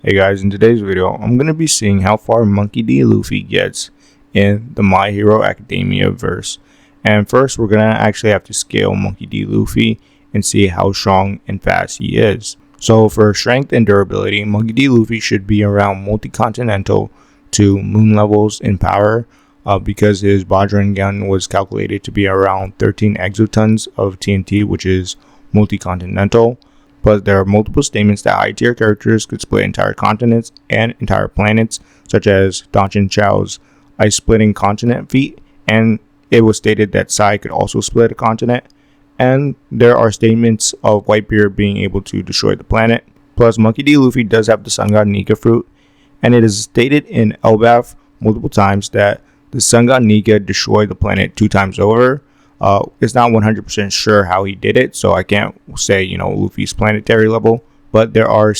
Hey guys, in today's video, I'm going to be seeing how far Monkey D. Luffy gets in the My Hero Academia verse. And first, we're going to actually have to scale Monkey D. Luffy and see how strong and fast he is. So for strength and durability, Monkey D. Luffy should be around multi-continental to moon levels in power because his Bajran gun was calculated to be around 13 exotons of TNT, which is multi-continental. But there are multiple statements that high tier characters could split entire continents and entire planets, such as Danchin Chao's ice splitting continent feat, and it was stated that Sai could also split a continent. And there are statements of Whitebeard being able to destroy the planet. Plus, Monkey D. Luffy does have the Sun God Nika fruit, and it is stated in Elbaf multiple times that the Sun God Nika destroyed the planet 2 times over. It's not 100% sure how he did it, so I can't say, Luffy's planetary level, but there are,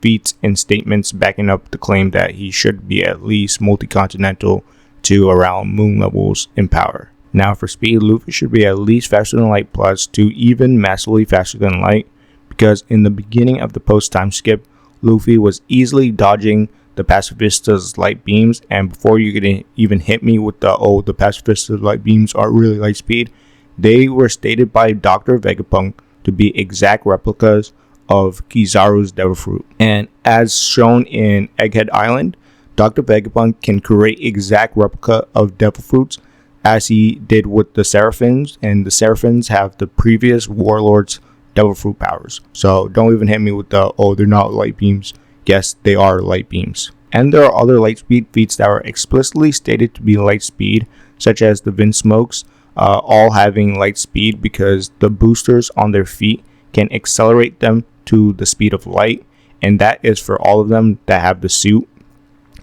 feats and statements backing up the claim that he should be at least multi-continental to around moon levels in power. Now for speed, Luffy should be at least faster than light plus to even massively faster than light, because in the beginning of the post-time skip, Luffy was easily dodging the Pacifista's light beams, and before you could even hit me with the Pacifista's light beams are really light speed, they were stated by Dr. Vegapunk to be exact replicas of Kizaru's Devil Fruit. And as shown in Egghead Island, Dr. Vegapunk can create exact replica of Devil Fruits as he did with the Seraphins, and the Seraphins have the previous Warlord's Devil Fruit powers. So don't even hit me with they're not light beams. Yes, they are light beams. And there are other light speed feats that are explicitly stated to be light speed, such as the Vinsmokes, all having light speed because the boosters on their feet can accelerate them to the speed of light, and that is for all of them that have the suit.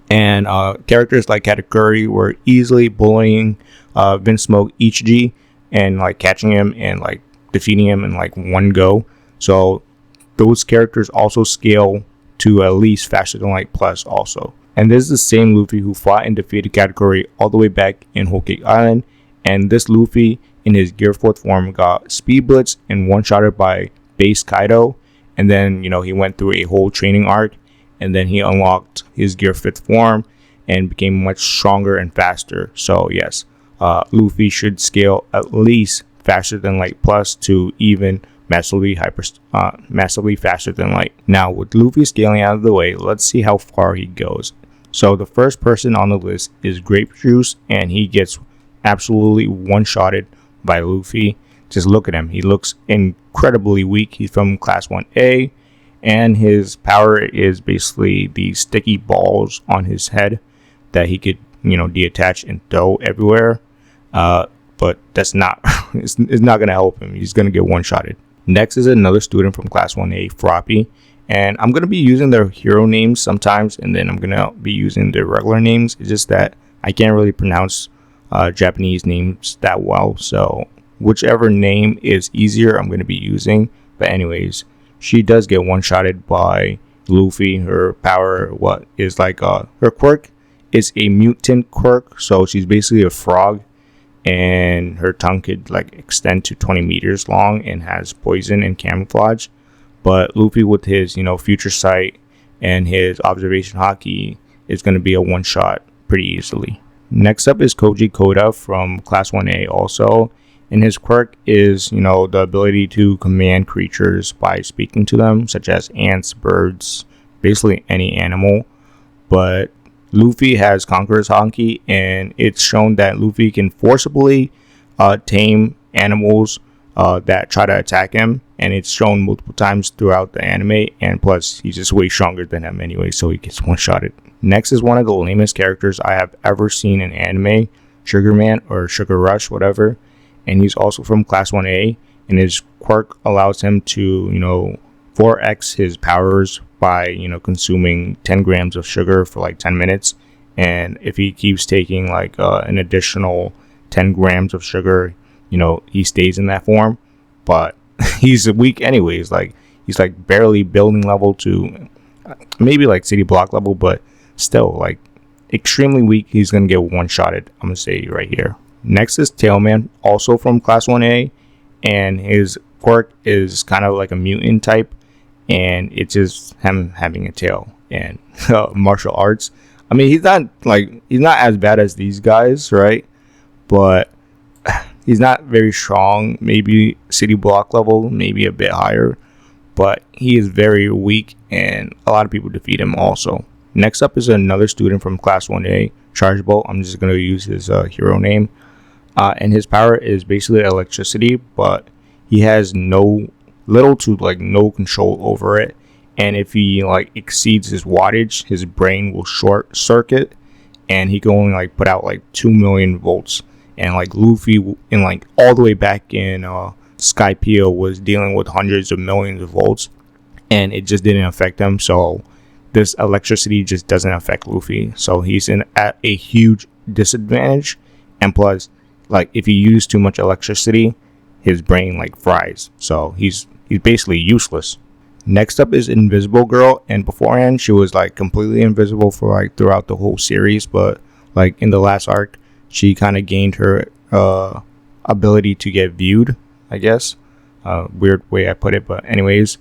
And characters like Katakuri were easily bullying Vinsmoke Ichiji and catching him and defeating him in one go. So those characters also scale to at least faster than light plus also. And this is the same Luffy who fought and defeated Katakuri all the way back in Whole Cake Island, and this Luffy in his Gear 4th form got speed blitz and one-shotted by base Kaido, and then he went through a whole training arc, and then he unlocked his Gear 5th form and became much stronger and faster. So yes, Luffy should scale at least faster than light plus to even massively faster than light. Now with Luffy scaling out of the way, let's see how far he goes. So the first person on the list is Grape Juice, and he gets absolutely one-shotted by Luffy. Just look at him. He looks incredibly weak. He's from class 1A, and his power is basically the sticky balls on his head that he could, deattach and throw everywhere. But that's not, it's not going to help him. He's going to get one-shotted. Next is another student from class 1A, Froppy, and I'm going to be using their hero names sometimes, and then I'm going to be using their regular names. It's just that I can't really pronounce Japanese names that well, so whichever name is easier I'm going to be using. But anyways, she does get one-shotted by Luffy. Her power, her quirk is a mutant quirk, so she's basically a frog, and her tongue could extend to 20 meters long and has poison and camouflage. But Luffy with his future sight and his observation hockey is going to be a one-shot pretty easily. Next up is Koji Koda from class 1A also, and his quirk is the ability to command creatures by speaking to them, such as ants, birds, basically any animal. But Luffy has Conqueror's Haki, and it's shown that Luffy can forcibly tame animals that try to attack him, and it's shown multiple times throughout the anime, and plus he's just way stronger than him anyway, so he gets one-shotted. Next is one of the lamest characters I have ever seen in anime, Sugar Man or Sugar Rush, whatever, and he's also from class 1A, and his quirk allows him to 4x his powers by consuming 10 grams of sugar for 10 minutes, and if he keeps taking an additional 10 grams of sugar, he stays in that form. But he's weak anyways. He's barely building level to maybe city block level, but still extremely weak. He's gonna get one-shotted, I'm gonna say right here. Next is Tailman, also from class 1A, and his quirk is kind of like a mutant type, and it's just him having a tail. and martial arts. I mean, he's not as bad as these guys, right? But he's not very strong. Maybe city block level, maybe a bit higher. But he is very weak, and a lot of people defeat him also. Next up is another student from Class 1A, Chargeable. I'm just going to use his hero name. And his power is basically electricity, but he has little to like no control over it. And if he like exceeds his wattage, his brain will short circuit, and he can only like put out like 2 million volts. And like Luffy, in like all the way back in Skypiea, was dealing with hundreds of millions of volts, and it just didn't affect him. So this electricity just doesn't affect Luffy. So he's at a huge disadvantage. And plus, like if you use too much electricity, his brain like fries. So he's basically useless. Next up is Invisible Girl, and beforehand she was like completely invisible for like throughout the whole series, but like in the last arc, she kind of gained her ability to get viewed, I guess. Weird way I put it, but anyways,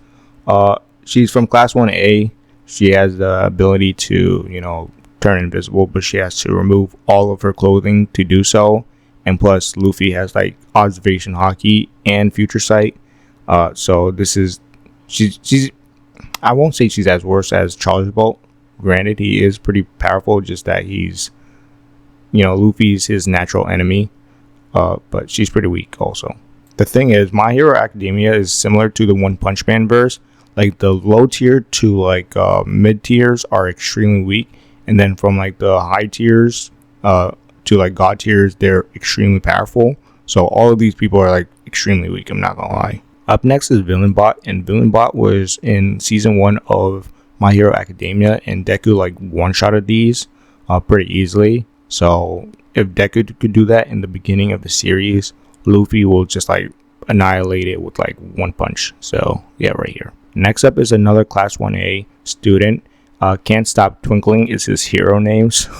she's from Class 1A. She has the ability to, turn invisible, but she has to remove all of her clothing to do so. And plus, Luffy has like observation haki and future sight. So she's I won't say she's as worse as Charles Bolt. Granted, he is pretty powerful, just that he's Luffy's his natural enemy. But she's pretty weak also. The thing is, My Hero Academia is similar to the One Punch Man verse. Like the low tier to like mid tiers are extremely weak, and then from like the high tiers to like god tiers, they're extremely powerful. So all of these people are like extremely weak, I'm not gonna lie. Up next is Villain Bot, and Villain Bot was in season 1 of My Hero Academia, and Deku like one-shotted these pretty easily. So if Deku could do that in the beginning of the series, Luffy will just like annihilate it with like one punch. So yeah, right here. Next up is another Class 1A student. Can't Stop Twinkling is his hero name. So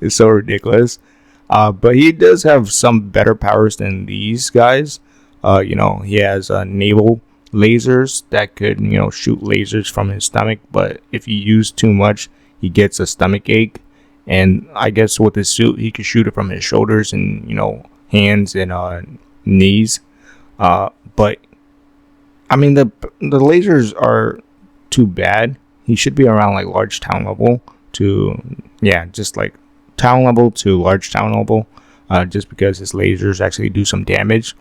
it's so ridiculous. But he does have some better powers than these guys. He has naval lasers that could, shoot lasers from his stomach. But if you use too much, he gets a stomach ache. And I guess with his suit, he could shoot it from his shoulders and, hands and knees. But I mean, the lasers are too bad. He should be around like large town level just like town level to large town level, just because his lasers actually do some damage.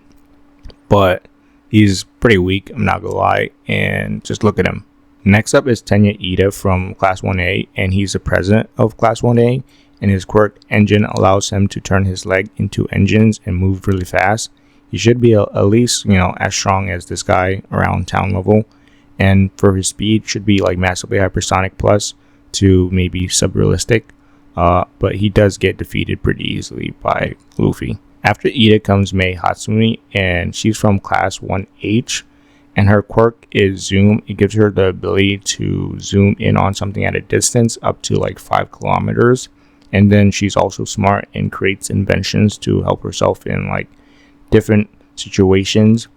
But he's pretty weak, I'm not gonna lie, and just look at him. Next up is Tenya Ida from Class 1A, and he's the president of Class 1A, and his quirk Engine allows him to turn his leg into engines and move really fast. He should be at least, as strong as this guy around town level. And for his speed, should be like massively hypersonic plus to maybe subrealistic. But he does get defeated pretty easily by Luffy. After Ida comes Mei Hatsumi, and she's from Class 1H. And her quirk is Zoom. It gives her the ability to zoom in on something at a distance up to like 5 kilometers. And then she's also smart and creates inventions to help herself in like different situations.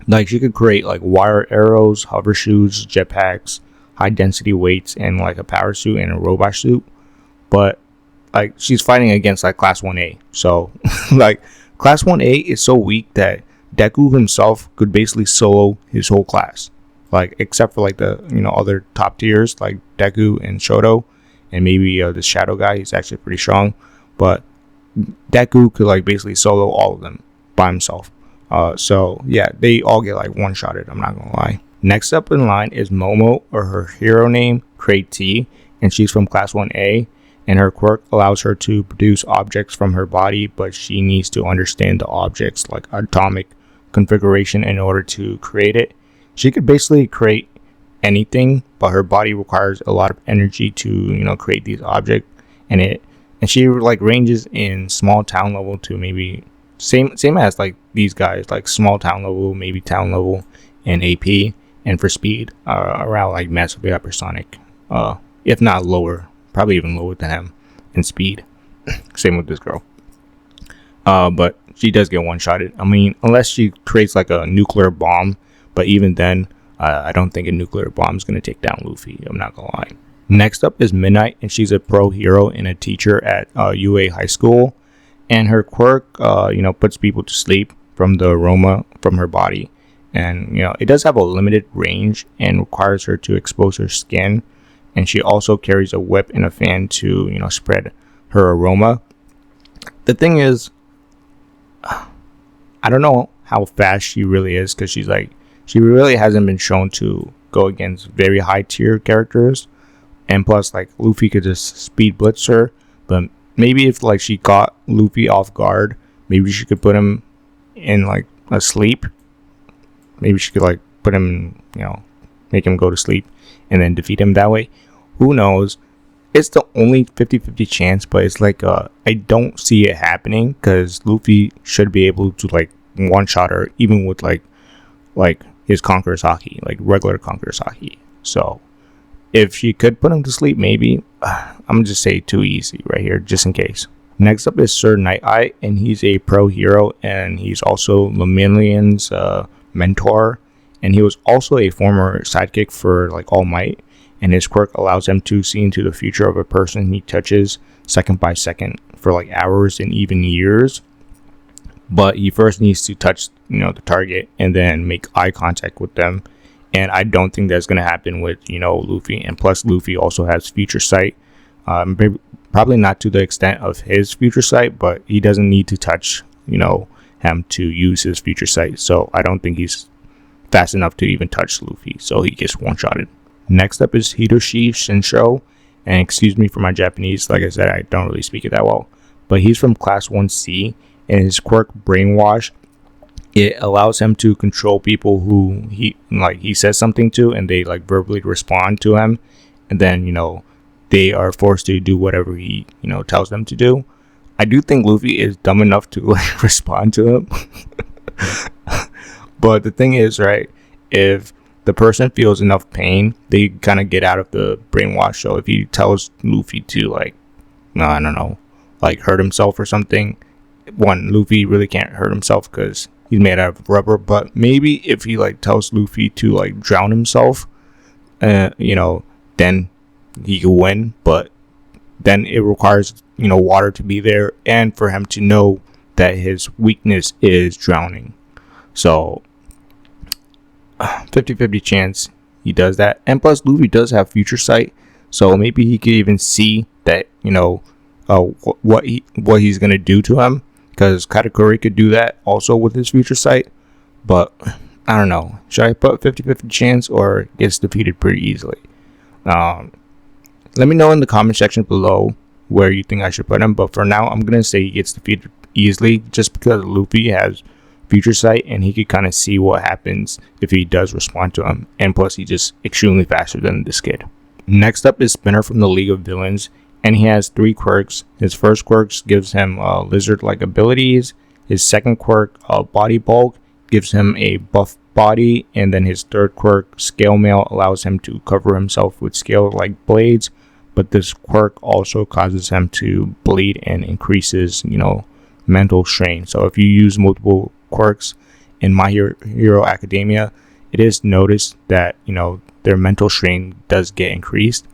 Like she could create like wire arrows, hover shoes, jetpacks, high density weights, and like a power suit and a robot suit. But like she's fighting against like Class 1A. So like Class 1A is so weak that Deku himself could basically solo his whole class. Like except for like the other top tiers like Deku and Shoto, and maybe this Shadow guy. He's actually pretty strong. But Deku could like basically solo all of them by himself. So yeah, they all get like one-shotted, I'm not gonna lie. Next up in line is Momo, or her hero name, Crate T, and she's from Class 1A, and her quirk allows her to produce objects from her body, but she needs to understand the object's like atomic configuration in order to create it. She could basically create anything, but her body requires a lot of energy to create these objects, and she like ranges in small town level to maybe same as like these guys, like small town level, maybe town level, and AP. And for speed, around like massively hypersonic, if not lower, probably even lower than him in speed. Same with this girl. But she does get one-shotted. I mean, unless she creates like a nuclear bomb, but even then, I don't think a nuclear bomb is going to take down Luffy. I'm not going to lie. Next up is Midnight, and she's a pro hero and a teacher at UA High School. And her quirk, puts people to sleep from the aroma from her body. And, it does have a limited range and requires her to expose her skin. And she also carries a whip and a fan to, spread her aroma. The thing is, I don't know how fast she really is, because she really hasn't been shown to go against very high tier characters. And plus, Luffy could just speed blitz her. But maybe if she got Luffy off guard, maybe she could put him in a sleep. Maybe she could put him, make him go to sleep and then defeat him that way. Who knows? It's the only 50-50 chance, but it's I don't see it happening, because Luffy should be able to one-shot her even with his Conqueror's Haki, regular Conqueror's Haki. So if she could put him to sleep, maybe. I'm gonna just say too easy right here, just in case. Next up is Sir Night Eye, and he's a pro hero, and he's also Lemillion's mentor, and he was also a former sidekick for All Might. And his quirk allows him to see into the future of a person he touches second by second for hours and even years. But he first needs to touch, the target and then make eye contact with them. And I don't think that's going to happen with, Luffy. And plus, Luffy also has future sight. Probably not to the extent of his future sight, but he doesn't need to touch, him to use his future sight. So I don't think he's fast enough to even touch Luffy. So he gets one-shotted. Next up is Hiroshi Shinsho, and excuse me for my Japanese, like I said, I don't really speak it that well, but he's from Class 1C, and his quirk, Brainwash, it allows him to control people who he says something to, and they verbally respond to him, and then, they are forced to do whatever he, tells them to do. I do think Luffy is dumb enough to respond to him, but the thing is, right, if the person feels enough pain, they kind of get out of the brainwash. So if he tells Luffy to hurt himself or something, Luffy really can't hurt himself because he's made out of rubber. But maybe if he tells Luffy to drown himself, then he can win. But then it requires water to be there and for him to know that his weakness is drowning. So 50-50 chance he does that. And plus, Luffy does have future sight, so maybe he could even see that what he's gonna do to him, because Katakuri could do that also with his future sight. But I don't know, should I put 50-50 chance or gets defeated pretty easily? Let me know in the comment section below where you think I should put him, but for now I'm gonna say he gets defeated easily, just because Luffy has future sight and he could kind of see what happens if he does respond to him, and plus he's just extremely faster than this kid. Next up is Spinner from the League of Villains, and he has 3 quirks. His first quirk gives him lizard-like abilities. His second quirk, Body Bulk, gives him a buff body, and then his third quirk, Scale Mail, allows him to cover himself with scale-like blades, but this quirk also causes him to bleed and increases mental strain. So if you use multiple quirks in My Hero Academia, it is noticed that their mental strain does get increased.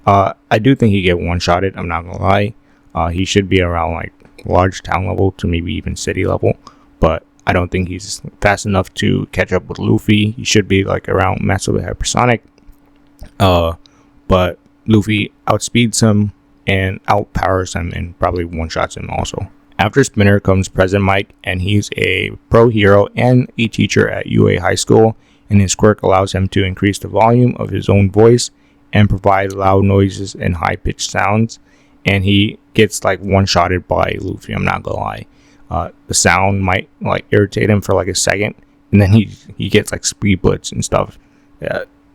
I do think he get one-shotted, I'm not gonna lie. He should be around large town level to maybe even city level, but I don't think he's fast enough to catch up with Luffy. He should be around Massive Hypersonic, but Luffy outspeeds him and outpowers him and probably one-shots him also. After Spinner comes Present Mike, and he's a pro hero and a teacher at UA High School, and his quirk allows him to increase the volume of his own voice and provide loud noises and high-pitched sounds, and he gets one-shotted by Luffy, I'm not gonna lie. The sound might irritate him for a second, and then he gets speed blitz and stuff.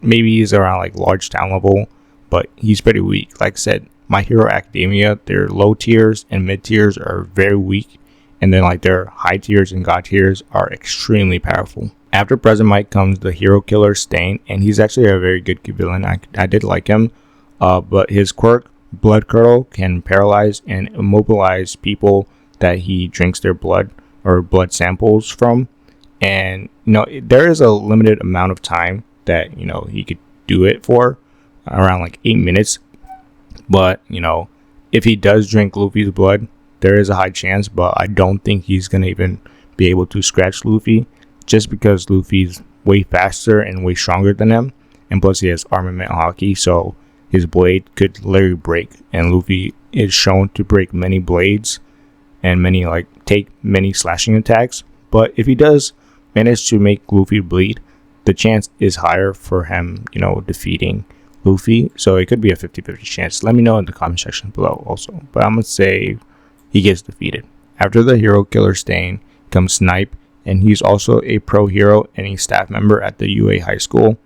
Maybe he's around large town level, but he's pretty weak. Like I said, My Hero Academia, their low tiers and mid tiers are very weak, and then their high tiers and god tiers are extremely powerful. After Present Mike comes the hero killer Stain, and he's actually a very good villain. I did like him, but his quirk, Blood Curdle, can paralyze and immobilize people that he drinks their blood or blood samples from. And there is a limited amount of time that, he could do it for around like 8 minutes. But, if he does drink Luffy's blood, there is a high chance, but I don't think he's going to even be able to scratch Luffy, just because Luffy's way faster and way stronger than him. And plus he has armament hockey, so his blade could literally break. And Luffy is shown to break many blades and take many slashing attacks. But if he does manage to make Luffy bleed, the chance is higher for him, defeating Luffy. So it could be a 50-50 chance. Let me know in the comment section below also. But I'm going to say he gets defeated. After the hero killer Stain comes Snipe, and he's also a pro hero and a staff member at the UA High School.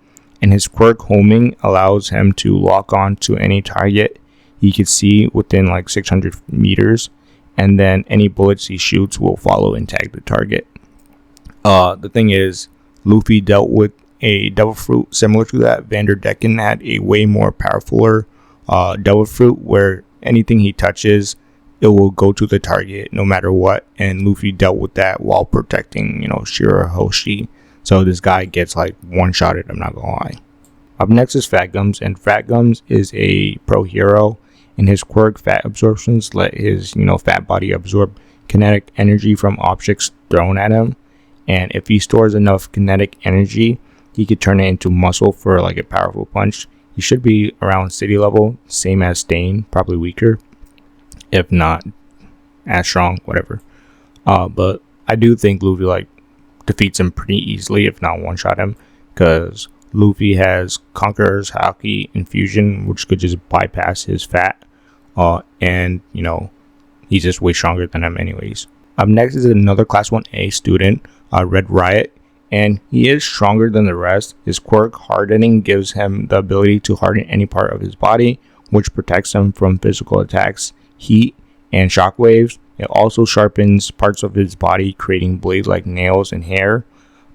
And his quirk homing allows him to lock on to any target he could see within like 600 meters. And then any bullets he shoots will follow and tag the target. The thing is, Luffy dealt with a devil fruit similar to that. Vanderdecken had a way more powerful devil fruit where anything he touches, it will go to the target no matter what. And Luffy dealt with that while protecting, Shirahoshi. So this guy gets like one-shotted, I'm not gonna lie. Up next is Fat Gums, and Fat Gums is a pro hero. In his quirk, Fat Absorptions let his, fat body absorb kinetic energy from objects thrown at him. And if he stores enough kinetic energy, he could turn it into muscle for like a powerful punch. He should be around city level, same as Stain, probably weaker, if not as strong, whatever. But I do think Luffy defeats him pretty easily, if not one-shot him, because Luffy has Conqueror's Haki Infusion, which could just bypass his fat, and he's just way stronger than him anyways. Up next is another Class 1A student, Red Riot, and he is stronger than the rest. His quirk Hardening gives him the ability to harden any part of his body, which protects him from physical attacks, heat, and shockwaves. It also sharpens parts of his body, creating blade-like nails and hair.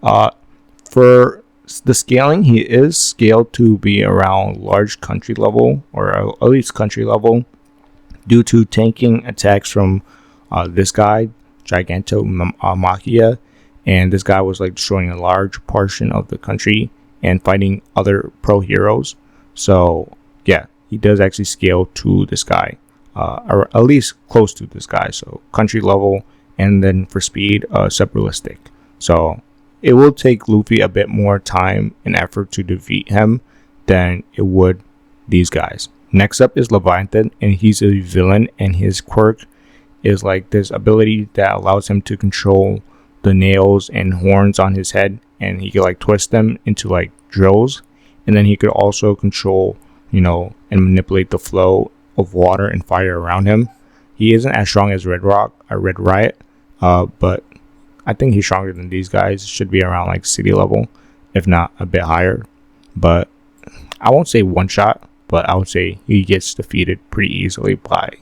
For the scaling, he is scaled to be around large country level, or at least country level, due to tanking attacks from this guy, Gigantomachia. And this guy was destroying a large portion of the country and fighting other pro heroes. So yeah, he does actually scale to this guy. Or at least close to this guy, so country level, and then for speed, supralistic. So it will take Luffy a bit more time and effort to defeat him than it would these guys. Next up is Leviathan, and he's a villain, and his quirk is this ability that allows him to control the nails and horns on his head, and he could twist them into drills, and then he could also control, and manipulate the flow of water and fire around him. He isn't as strong as Red Riot, but I think he's stronger than these guys. Should be around city level, if not a bit higher. But I won't say one shot, but I would say he gets defeated pretty easily by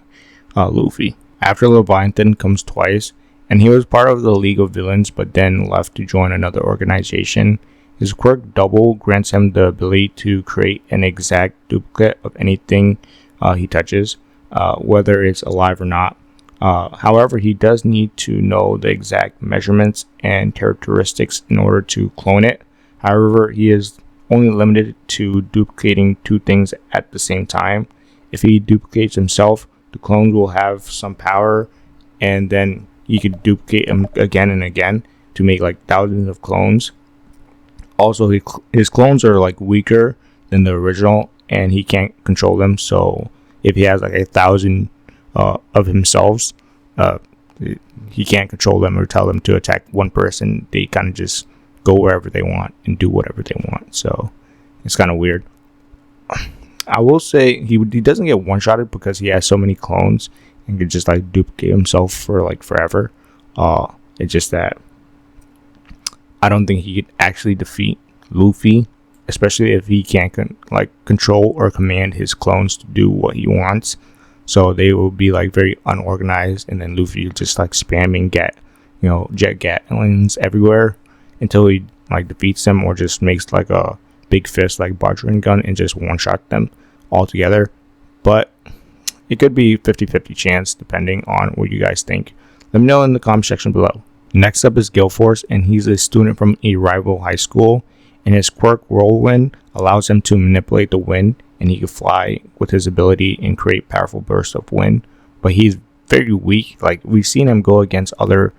Luffy. After Leviathan comes Twice, and he was part of the League of Villains, but then left to join another organization. His quirk Double grants him the ability to create an exact duplicate of anything he touches, whether it's alive or not. However, he does need to know the exact measurements and characteristics in order to clone it. However, he is only limited to duplicating two things at the same time. If he duplicates himself, the clones will have some power, and then he could duplicate him again and again to make thousands of clones. Also, his clones are weaker than the original, and he can't control them. So if he has 1,000 of himself, he can't control them or tell them to attack one person. They kind of just go wherever they want and do whatever they want. So it's kind of weird. I will say he doesn't get one-shotted because he has so many clones and could just duplicate himself for forever. It's just that I don't think he could actually defeat Luffy, especially if he can't control or command his clones to do what he wants. So they will be very unorganized, and then Luffy just spamming jet gatlings everywhere until he defeats them, or just makes a big fist Bargeron gun and just one-shot them all together. But it could be 50-50 chance depending on what you guys think. Let me know in the comment section below. Next up is Gilforce, and he's a student from a rival high school, and his quirk Whirlwind allows him to manipulate the wind, and he can fly with his ability and create powerful bursts of wind. But he's very weak. Like, we've seen him go against other,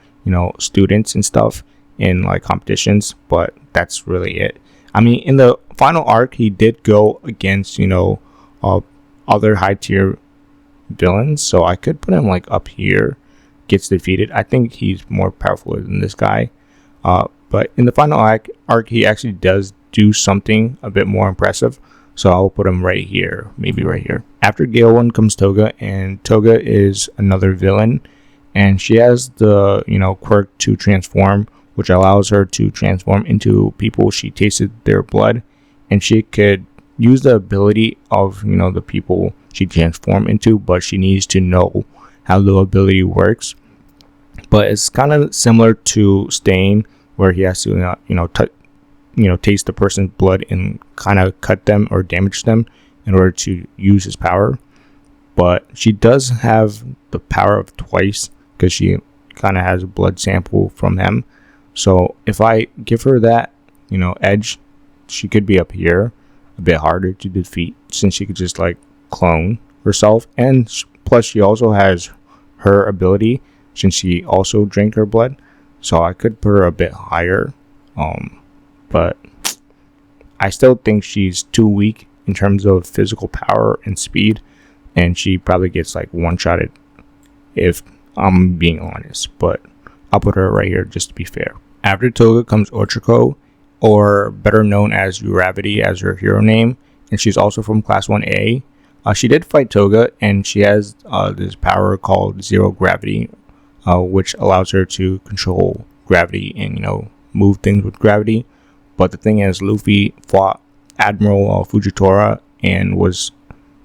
students and stuff in like competitions, but that's really it. I mean, in the final arc, he did go against, other high tier villains, so I could put him like up here. Gets defeated. I think he's more powerful than this guy. But in the final arc, he actually does do something a bit more impressive. So I'll put him right here, maybe right here. After Gale 1 comes Toga, and Toga is another villain, and she has the quirk to transform, which allows her to transform into people she tasted their blood, and she could use the ability of the people she transformed into, but she needs to know how the ability works. But it's kind of similar to Stain, where he has to taste the person's blood and kind of cut them or damage them in order to use his power. But she does have the power of twice because she kind of has a blood sample from him. So if I give her that edge, she could be up here, a bit harder to defeat since she could just like clone herself, and plus she also has her ability since she also drank her blood, so I could put her a bit higher. But I still think she's too weak in terms of physical power and speed, and she probably gets like one-shotted if I'm being honest. But I'll put her right here just to be fair. After Toga comes Ochako, or better known as Gravity as her hero name, and she's also from Class 1A. She did fight Toga, and she has this power called Zero Gravity, which allows her to control gravity and move things with gravity. But the thing is, Luffy fought Admiral Fujitora and was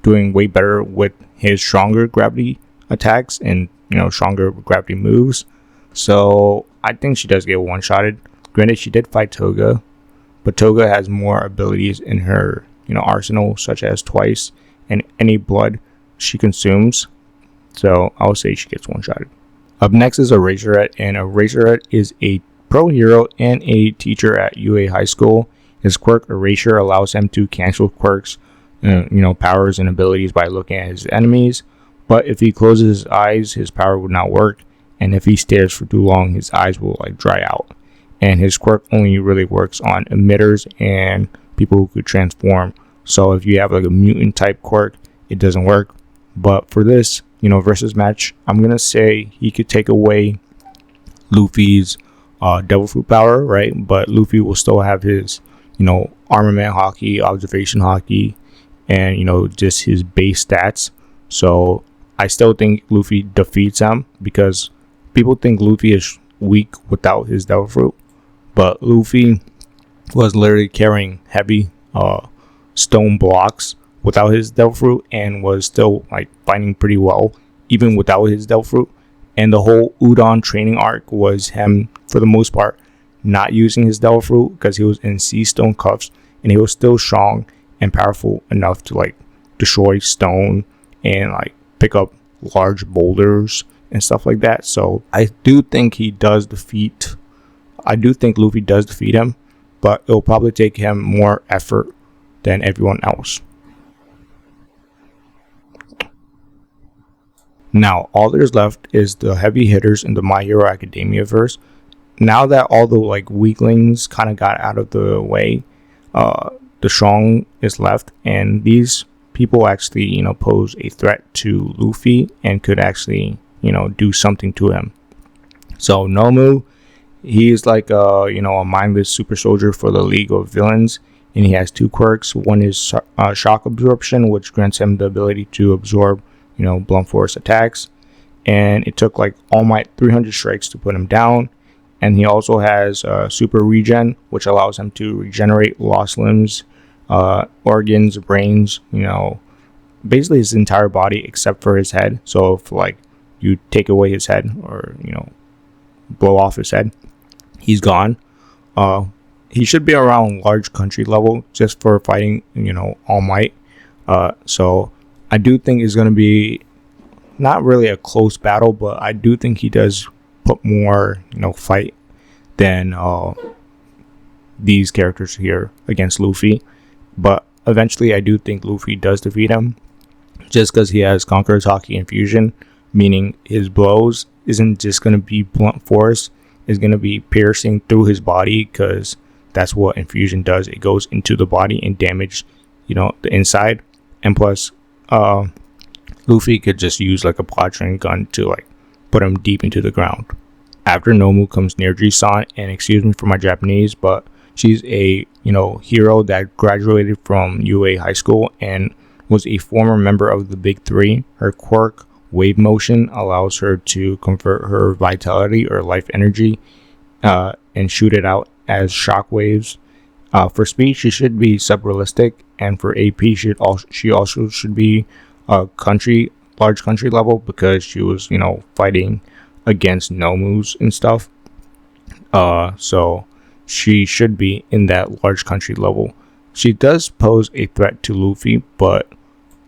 doing way better with his stronger gravity attacks and stronger gravity moves. So I think she does get one-shotted. Granted, she did fight Toga, but Toga has more abilities in her arsenal, such as twice and any blood she consumes. So I would say she gets one-shotted. Up next is Eraserhead, and Eraserhead is a pro hero and a teacher at UA High School. His quirk Erasure allows him to cancel quirks, powers and abilities by looking at his enemies. But if he closes his eyes, his power would not work, and if he stares for too long, his eyes will like dry out. And his quirk only really works on emitters and people who could transform. So if you have like a mutant type quirk, it doesn't work. But for this, versus match, I'm gonna say he could take away Luffy's Devil Fruit power, right? But Luffy will still have his, armament hockey, observation hockey, and just his base stats. So I still think Luffy defeats him because people think Luffy is weak without his Devil Fruit, but Luffy was literally carrying heavy stone blocks without his Devil Fruit and was still like fighting pretty well even without his Devil Fruit. And the whole Udon training arc was him, for the most part, not using his Devil Fruit because he was in sea stone cuffs, and he was still strong and powerful enough to like destroy stone and like pick up large boulders and stuff like that. So I do think Luffy does defeat him, but it'll probably take him more effort than everyone else. Now, all there's left is the heavy hitters in the My Hero Academia verse. Now that all the like weaklings kind of got out of the way, the strong is left, and these people actually, pose a threat to Luffy and could actually, do something to him. So Nomu, he is like a mindless super soldier for the League of Villains, and he has two quirks. One is shock absorption, which grants him the ability to absorb blunt force attacks, and it took like All Might 300 strikes to put him down. And he also has super regen, which allows him to regenerate lost limbs, organs, brains, basically his entire body except for his head. So if like you take away his head or blow off his head, he's gone. He should be around large country level just for fighting All Might. So I do think it's going to be not really a close battle, but I do think he does put more fight than these characters here against Luffy. But eventually I do think Luffy does defeat him, just because he has Conqueror's Haki Infusion, meaning his blows isn't just going to be blunt force, it's going to be piercing through his body, because that's what infusion does. It goes into the body and damage, the inside. And plus, Luffy could just use like a bludgeoning gun to like put him deep into the ground. After Nomu comes Nerji-san, and excuse me for my Japanese, but she's a hero that graduated from UA High School and was a former member of the Big Three. Her quirk, Wave Motion, allows her to convert her vitality or life energy and shoot it out as shock waves. For speed, she should be sub-realistic, and for AP, she also should be large country level, because she was fighting against Nomus and stuff. So she should be in that large country level. She does pose a threat to Luffy, but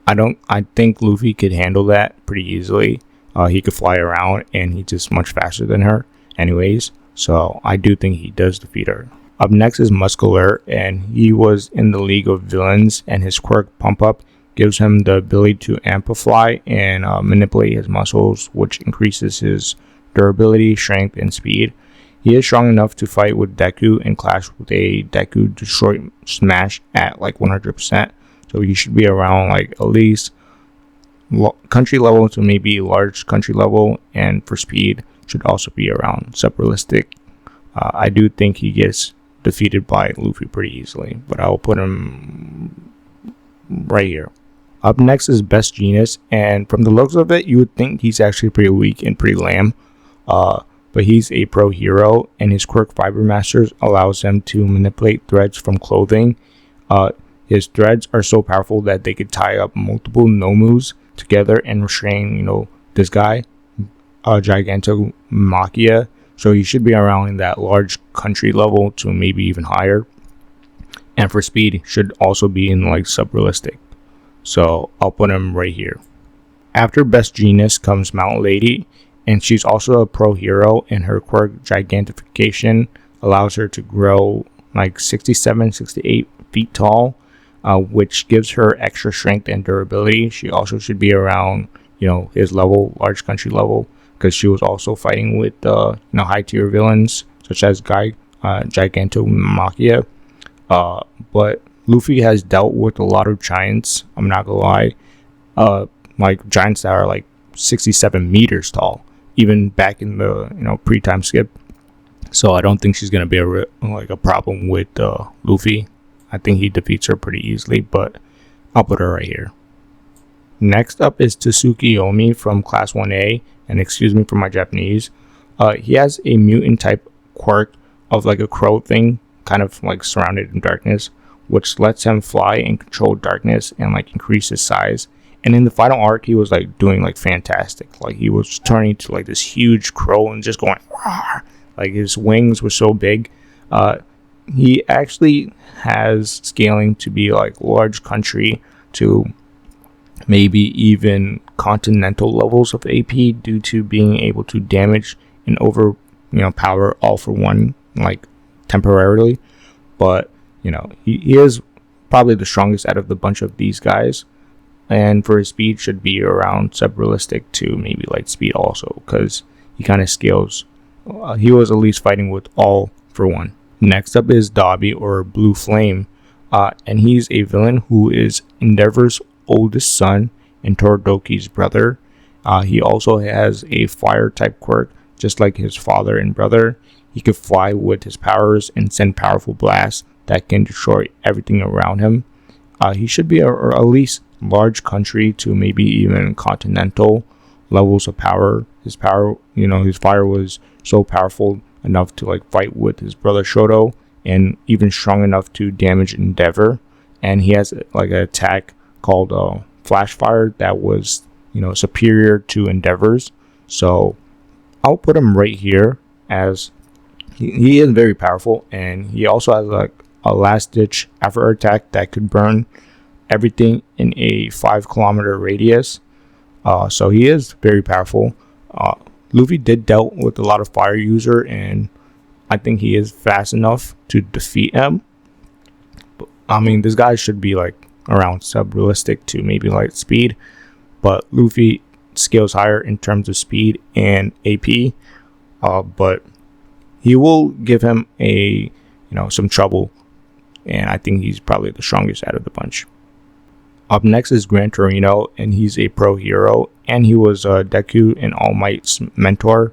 I think Luffy could handle that pretty easily. He could fly around, and he's just much faster than her anyways. So I do think he does defeat her. Up next is Muscular, and he was in the League of Villains, and his quirk Pump Up gives him the ability to amplify and manipulate his muscles, which increases his durability, strength, and speed. He is strong enough to fight with Deku and clash with a Deku Destroy Smash at like 100%. So he should be around like at least country level to maybe large country level, and for speed should also be around sub-realistic. I do think he gets defeated by Luffy pretty easily, but I'll put him right here. Up next is Best Genius, and from the looks of it, you would think he's actually pretty weak and pretty lame. But he's a pro hero, and his quirk Fiber Masters allows him to manipulate threads from clothing. His threads are so powerful that they could tie up multiple Nomus together and restrain, this guy, Gigantomachia. So he should be around in that large country level to maybe even higher. And for speed, should also be in like sub-realistic. So I'll put him right here. After Best Genius comes Mount Lady, and she's also a pro hero, and her quirk Gigantification allows her to grow like 68 feet tall, which gives her extra strength and durability. She also should be around, his level, large country level, because she was also fighting with, high tier villains such as Gigantomachia. But Luffy has dealt with a lot of giants. I'm not gonna lie, like giants that are like 67 meters tall, even back in the pre-time skip. So I don't think she's gonna be a problem with Luffy. I think he defeats her pretty easily, but I'll put her right here. Next up is Tsukuyomi from Class 1A, and excuse me for my Japanese. He has a mutant type quirk of like a crow thing, kind of like surrounded in darkness, which lets him fly and control darkness and like increase his size. And in the final arc, he was like doing like fantastic. Like he was turning to like this huge crow and just going, Rawr! Like his wings were so big. He actually has scaling to be like large country to maybe even continental levels of AP, due to being able to damage and power all for one, like temporarily. But he is probably the strongest out of the bunch of these guys, and for his speed should be around sub-realistic to maybe light speed also, because he kind of scales. He was at least fighting with all for one. Next up is Dabi, or Blue Flame, and he's a villain who is Endeavor's oldest son and Torodoki's brother. He also has a fire type quirk, just like his father and brother. He could fly with his powers and send powerful blasts that can destroy everything around him. He should be at least large country to maybe even continental levels of power. His power, his fire was so powerful enough to like fight with his brother Shoto, and even strong enough to damage Endeavor. And he has like an attack called Flash Fire that was superior to Endeavor's. So I'll put him right here, as he is very powerful, and he also has like a last ditch after attack that could burn everything in a 5-kilometer radius. So he is very powerful. Luffy did dealt with a lot of fire user, and I think he is fast enough to defeat him. I mean, this guy should be like around sub-realistic to maybe light speed, but Luffy scales higher in terms of speed and AP. But he will give him some trouble, and I think he's probably the strongest out of the bunch. Up next is Gran Torino, and he's a pro hero, and he was Deku and All Might's mentor.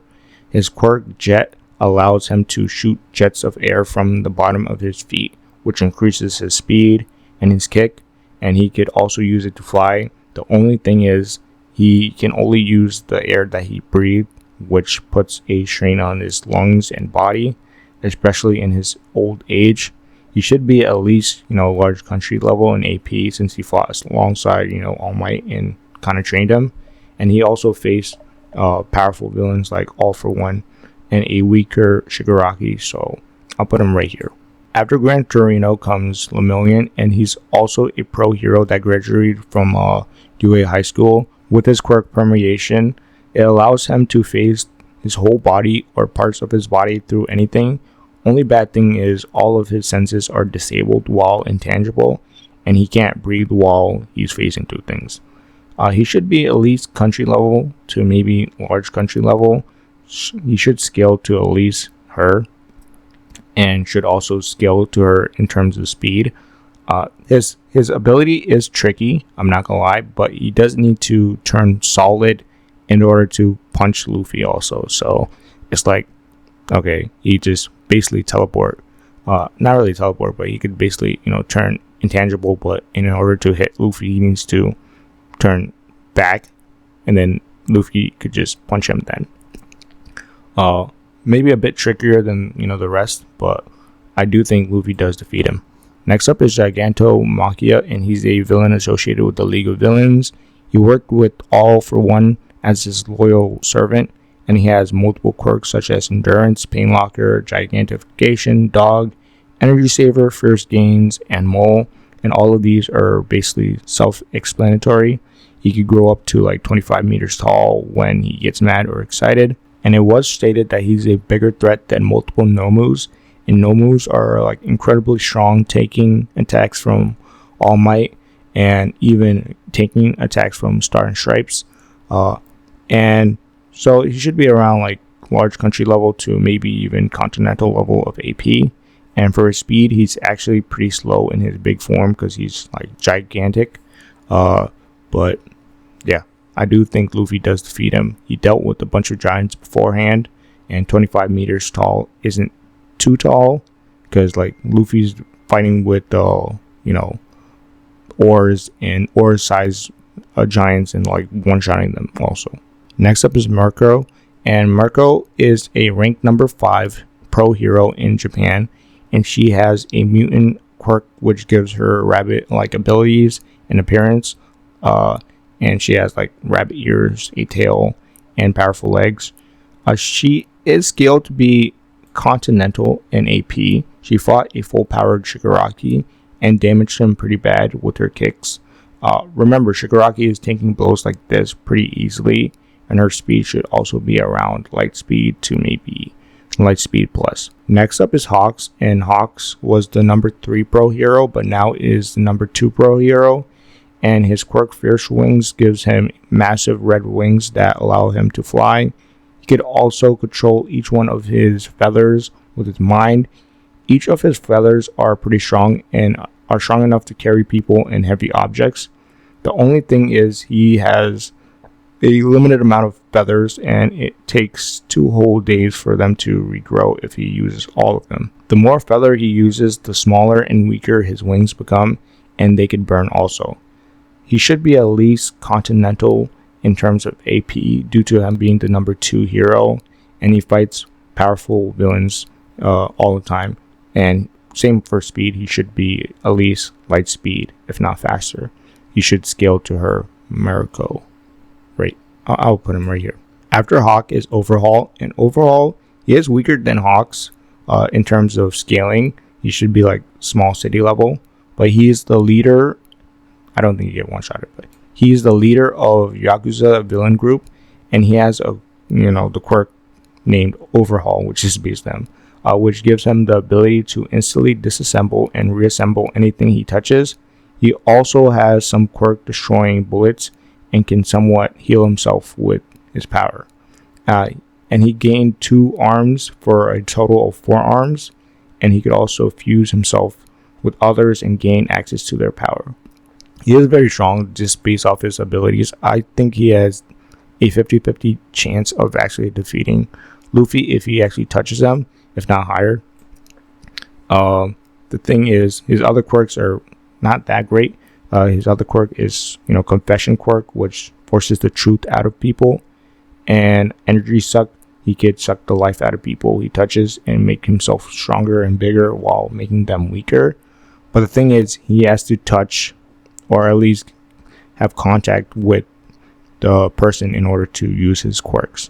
His quirk, Jet, allows him to shoot jets of air from the bottom of his feet, which increases his speed and his kick, and he could also use it to fly. The only thing is, he can only use the air that he breathed, which puts a strain on his lungs and body, especially in his old age. He should be at least, large country level in AP, since he fought alongside, All Might and kind of trained him. And he also faced powerful villains like All For One and a weaker Shigaraki, so I'll put him right here. After Gran Torino comes Lemillion, and he's also a pro hero that graduated from UA High School. With his quirk Permeation, it allows him to phase his whole body or parts of his body through anything. Only bad thing is all of his senses are disabled while intangible, and he can't breathe while he's phasing through things. He should be at least country level to maybe large country level. He should scale to at least her, and should also scale to her in terms of speed. His ability is tricky, I'm not gonna lie, but he does need to turn solid in order to punch Luffy also. So it's like, okay, he just basically teleport. Not really teleport, but he could basically, turn intangible, but in order to hit Luffy, he needs to turn back, and then Luffy could just punch him then. Maybe a bit trickier than, the rest, but I do think Luffy does defeat him. Next up is Gigantomachia, and he's a villain associated with the League of Villains. He worked with All For One as his loyal servant, and he has multiple quirks such as Endurance, Pain Locker, Gigantification, Dog, Energy Saver, Fierce Gains, and Mole, and all of these are basically self-explanatory. He could grow up to like 25 meters tall when he gets mad or excited, and it was stated that he's a bigger threat than multiple Nomus, and Nomus are like incredibly strong, taking attacks from All Might and even taking attacks from Star and Stripes. And so he should be around like large country level to maybe even continental level of AP. And for his speed, he's actually pretty slow in his big form because he's like gigantic. But yeah, I do think Luffy does defeat him. He dealt with a bunch of giants beforehand, and 25 meters tall isn't too tall because like Luffy's fighting with ores and ore size giants and like one-shotting them also. Next up is Mirko, and Mirko is a ranked number 5 pro hero in Japan, and she has a mutant quirk which gives her rabbit-like abilities and appearance, and she has like rabbit ears, a tail, and powerful legs. She is scaled to be continental in AP. She fought a full-powered Shigaraki and damaged him pretty bad with her kicks. Remember, Shigaraki is taking blows like this pretty easily, and her speed should also be around light speed to maybe light speed plus. Next up is Hawks, and Hawks was the number 3 pro hero, but now is the number 2 pro hero, and his quirk Fierce Wings gives him massive red wings that allow him to fly. He could also control each one of his feathers with his mind. Each of his feathers are pretty strong and are strong enough to carry people and heavy objects. The only thing is he has a limited amount of feathers, and it takes 2 whole days for them to regrow if he uses all of them. The more feather he uses, the smaller and weaker his wings become, and they could burn also. He should be at least continental in terms of AP due to him being the number 2 hero, and he fights powerful villains all the time. And same for speed, he should be at least light speed, if not faster. He should scale to her Mirko. Right, I'll put him right here. After Hawk is Overhaul, and Overhaul, he is weaker than Hawks in terms of scaling. He should be like small city level, but he is the leader. I don't think you get one-shotted, but he's the leader of Yakuza villain group, and he has the quirk named Overhaul, which is based on him. which gives him the ability to instantly disassemble and reassemble anything he touches. He also has some quirk destroying bullets and can somewhat heal himself with his power. And he gained 2 arms for a total of 4 arms, and he could also fuse himself with others and gain access to their power. He is very strong just based off his abilities. I think he has a 50-50 chance of actually defeating Luffy if he actually touches them, if not higher. The thing is, his other quirks are not that great. His other quirk is, confession quirk, which forces the truth out of people, and energy suck. He could suck the life out of people he touches and make himself stronger and bigger while making them weaker. But the thing is, he has to touch or at least have contact with the person in order to use his quirks.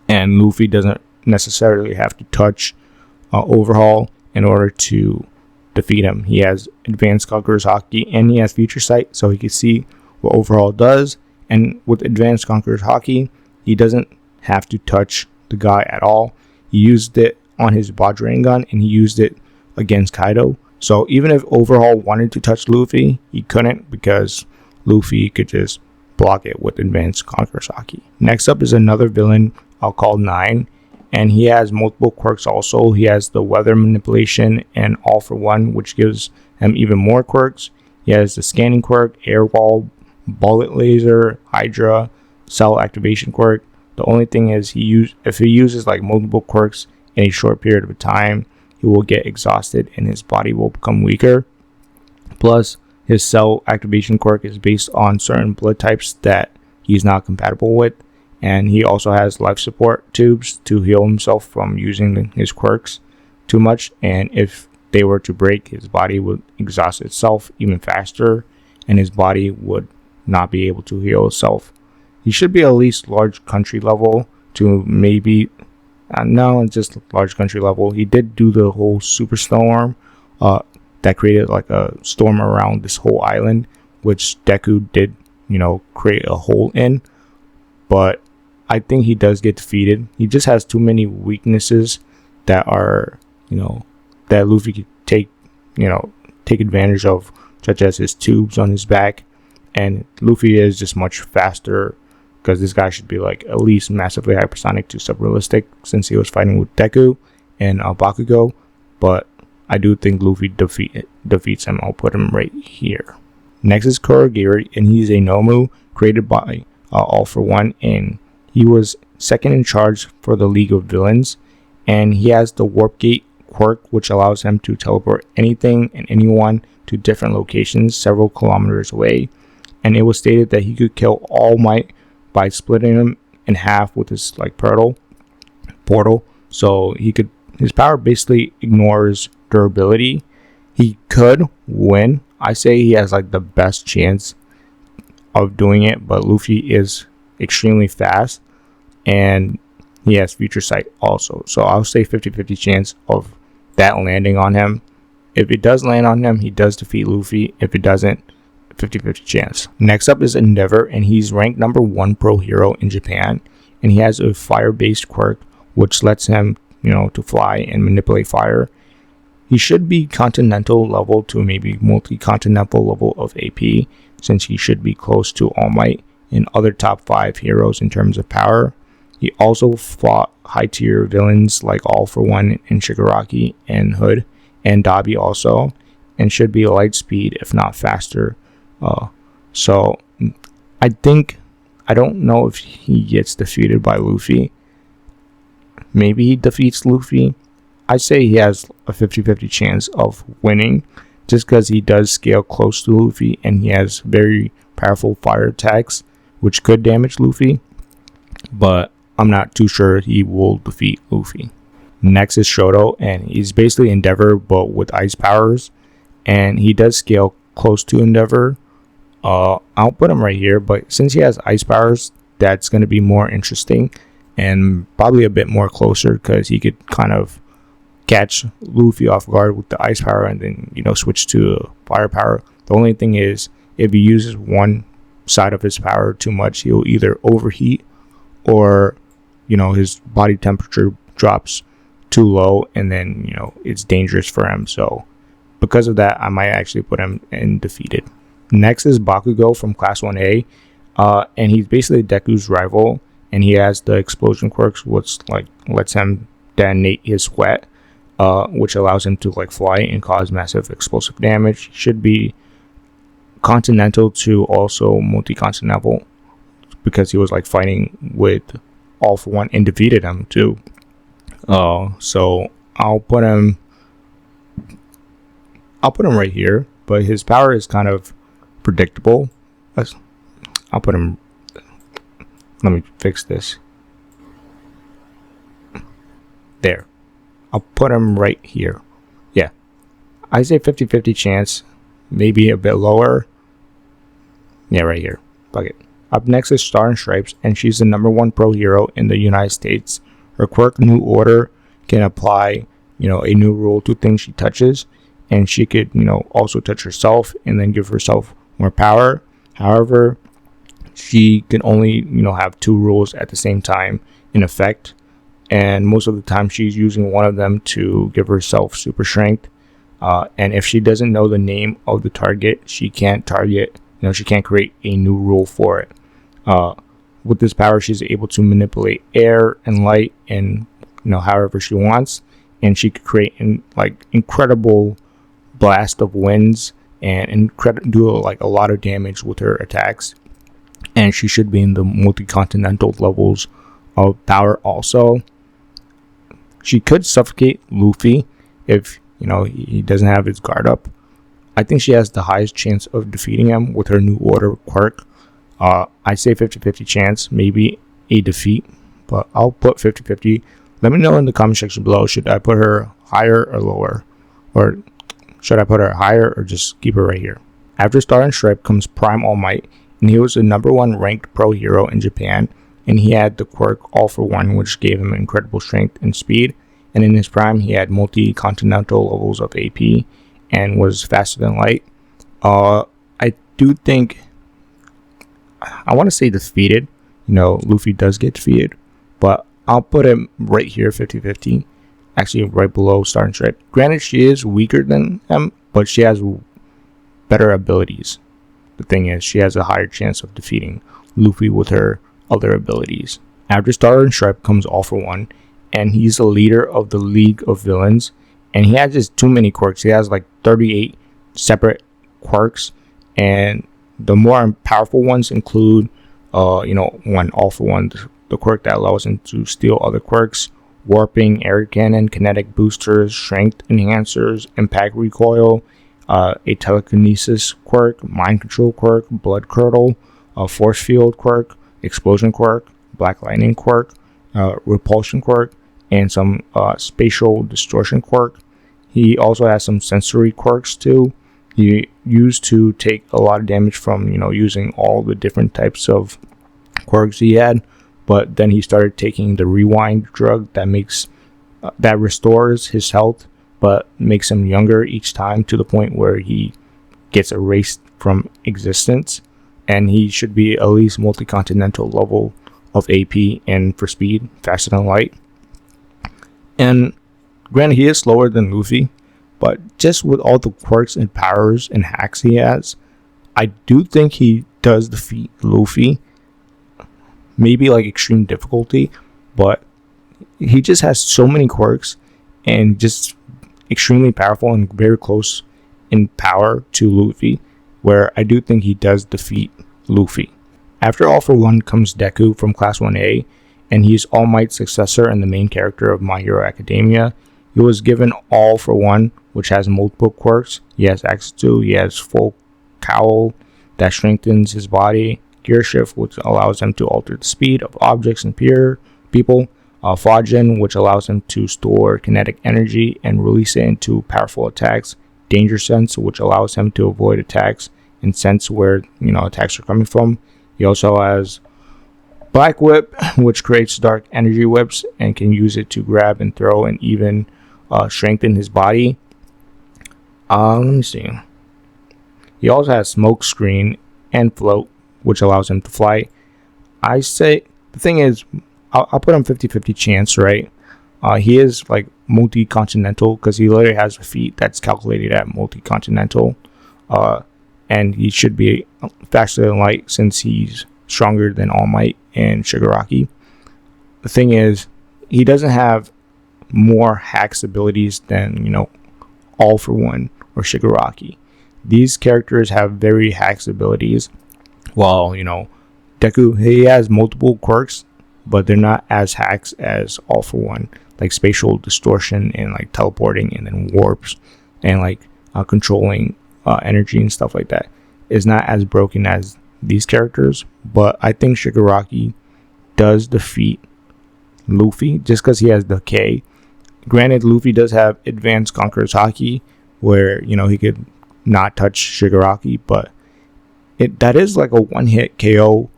And Luffy doesn't necessarily have to touch Overhaul in order to defeat him. He has Advanced Conqueror's Haki and he has Future Sight, so he can see what Overhaul does. And with Advanced Conqueror's Haki, he doesn't have to touch the guy at all. He used it on his Bajrangan gun and he used it against Kaido. So even if Overhaul wanted to touch Luffy, he couldn't because Luffy could just block it with Advanced Conqueror's Haki. Next up is another villain I'll call 9, and he has multiple quirks also. He has the weather manipulation and all for one, which gives him even more quirks. He has the scanning quirk, air wall, bullet laser, Hydra, cell activation quirk. The only thing is if he uses like multiple quirks in a short period of time, he will get exhausted and his body will become weaker. Plus, his cell activation quirk is based on certain blood types that he's not compatible with. And he also has life support tubes to heal himself from using his quirks too much. And if they were to break, his body would exhaust itself even faster and his body would not be able to heal itself. He should be at least large country level to maybe... no, it's just large country level. He did do the whole superstorm that created like a storm around this whole island, which Deku did, create a hole in. But I think he does get defeated. He just has too many weaknesses that are, that Luffy could take advantage of, such as his tubes on his back. And Luffy is just much faster because this guy should be like at least massively hypersonic to subrealistic since he was fighting with Deku and Bakugo. But I do think Luffy defeats him. I'll put him right here. Next is Kurogiri, and he's a Nomu created by All for One, and he was second in charge for the League of Villains. And he has the Warp Gate quirk, which allows him to teleport anything and anyone to different locations several kilometers away. And it was stated that he could kill All Might by splitting him in half with his portal. So his power basically ignores durability. He could win. I say he has like the best chance of doing it, but Luffy is extremely fast and he has Future Sight also. So I'll say 50-50 chance of that landing on him. If it does land on him, he does defeat Luffy. If it doesn't, 50-50 chance. Next up is Endeavor, and he's ranked number 1 pro hero in Japan, and he has a fire-based quirk which lets him, to fly and manipulate fire. He should be continental level to maybe multi-continental level of AP, since he should be close to All Might and other top 5 heroes in terms of power. He also fought high-tier villains like All for One and Shigaraki and Hood and Dabi also, and should be light speed if not faster. So I don't know if he gets defeated by Luffy. Maybe he defeats Luffy. I say he has a 50-50 chance of winning just because he does scale close to Luffy and he has very powerful fire attacks which could damage Luffy, but I'm not too sure he will defeat Luffy. Next is Shoto, and he's basically Endeavor but with ice powers, and he does scale close to Endeavor. I'll put him right here, but since he has ice powers, that's going to be more interesting and probably a bit more closer because he could kind of catch Luffy off guard with the ice power and then switch to fire power. The only thing is, if he uses one side of his power too much, he'll either overheat or his body temperature drops too low, and then it's dangerous for him. So because of that, I might actually put him in defeated. Next is Bakugo from Class 1A, and he's basically Deku's rival, and he has the explosion quirks, which lets him detonate his sweat, which allows him to fly and cause massive explosive damage. He should be continental to also multi-continental, because he was fighting with All For One and defeated him too. So I'll put him right here, but his power is kind of predictable. I'll put him. Let me fix this. There. I'll put him right here. Yeah. I say 50-50 chance. Maybe a bit lower. Yeah, right here. Fuck it. Up next is Star and Stripes, and she's the #1 pro hero in the United States. Her quirk, New Order, can apply, a new rule to things she touches, and she could, also touch herself and then give herself more power. However, she can only, have 2 rules at the same time in effect, and most of the time she's using one of them to give herself super strength. And if she doesn't know the name of the target, she can't target, she can't create a new rule for it. With this power, she's able to manipulate air and light and, however she wants, and she could create incredible blast of winds and do a lot of damage with her attacks. And she should be in the multi-continental levels of power also. She could suffocate Luffy if, he doesn't have his guard up. I think she has the highest chance of defeating him with her New Order quirk. I say 50-50 chance, maybe a defeat, but I'll put 50-50. Let me know in the comment section below, should I put her higher or lower? Or should I put her higher or just keep her right here? After Star and Stripe comes Prime All Might, and he was the #1 ranked pro hero in Japan, and he had the quirk All For One, which gave him incredible strength and speed, and in his prime he had multi-continental levels of AP and was faster than light. I do think, I want to say defeated. Luffy does get defeated, but I'll put him right here, 50-50. Actually, right below Star and Stripe. Granted, she is weaker than him, but she has better abilities. The thing is, she has a higher chance of defeating Luffy with her other abilities. After Star and Stripe comes All For One, and he's the leader of the League of Villains, and he has just too many quirks. He has 38 separate quirks, and the more powerful ones include, one All For One, the quirk that allows him to steal other quirks, warping, air cannon, kinetic boosters, strength enhancers, impact recoil, a telekinesis quirk, mind control quirk, blood curdle, force field quirk, explosion quirk, black lightning quirk, repulsion quirk, and some spatial distortion quirk. He also has some sensory quirks too. He used to take a lot of damage from using all the different types of quirks he had, but then he started taking the rewind drug that restores his health but makes him younger each time, to the point where he gets erased from existence, and he should be at least multi-continental level of AP and for speed, faster than light. And granted, he is slower than Luffy, but just with all the quirks and powers and hacks he has, I do think he does defeat Luffy. Maybe extreme difficulty, but he just has so many quirks and just extremely powerful and very close in power to Luffy, where I do think he does defeat Luffy. After All For One comes Deku from Class 1A, and he's All Might's successor and the main character of My Hero Academia. He was given All For One, which has multiple quirks. He has access to, he has full cowl that strengthens his body, gear shift, which allows him to alter the speed of objects and people, Fajin, which allows him to store kinetic energy and release it into powerful attacks, Danger Sense, which allows him to avoid attacks and sense where attacks are coming from. He also has Black Whip, which creates dark energy whips and can use it to grab and throw and even strengthen his body. Let me see. He also has Smoke Screen and Float, which allows him to fly. I say, the thing is, I'll put him 50-50 chance, right? He is like multi-continental because he literally has a feat that's calculated at multi-continental. And he should be faster than light since he's stronger than All Might and Shigaraki. The thing is, he doesn't have more hacks abilities than, you know, All for One or Shigaraki. These characters have very hacks abilities, while, you know, Deku, he has multiple quirks, but they're not as hacks as All for One, like spatial distortion and like teleporting and then warps and like controlling energy and stuff like that. Is not as broken as these characters, but I think Shigaraki does defeat Luffy just because he has the K. Granted, Luffy does have advanced Conqueror's Haki, where, you know, he could not touch Shigaraki, but that is like a one-hit KO,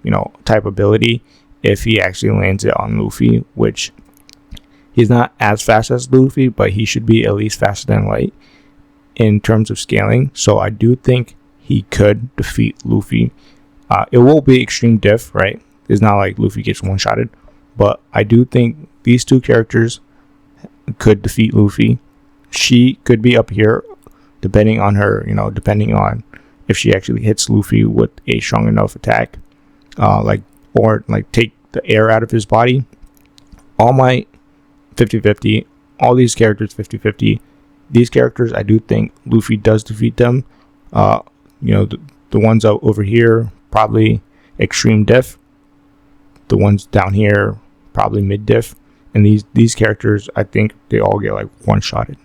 you know, type ability if he actually lands it on Luffy, which he's not as fast as Luffy, but he should be at least faster than light in terms of scaling. So I do think he could defeat Luffy. It will be extreme diff, right? It's not like Luffy gets one-shotted, but I do think these two characters could defeat Luffy. She could be up here depending on her, you know, depending on if she actually hits Luffy with a strong enough attack, or take the air out of his body. All Might 50-50, all these characters 50-50. These characters, I do think Luffy does defeat them. You know, the ones over here, probably extreme diff. The ones down here, probably mid diff. And these characters, I think they all get like one-shotted.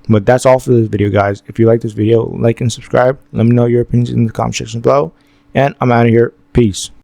But that's all for this video, guys. If you like this video, like and subscribe. Let me know your opinions in the comment section below. And I'm out of here. Peace.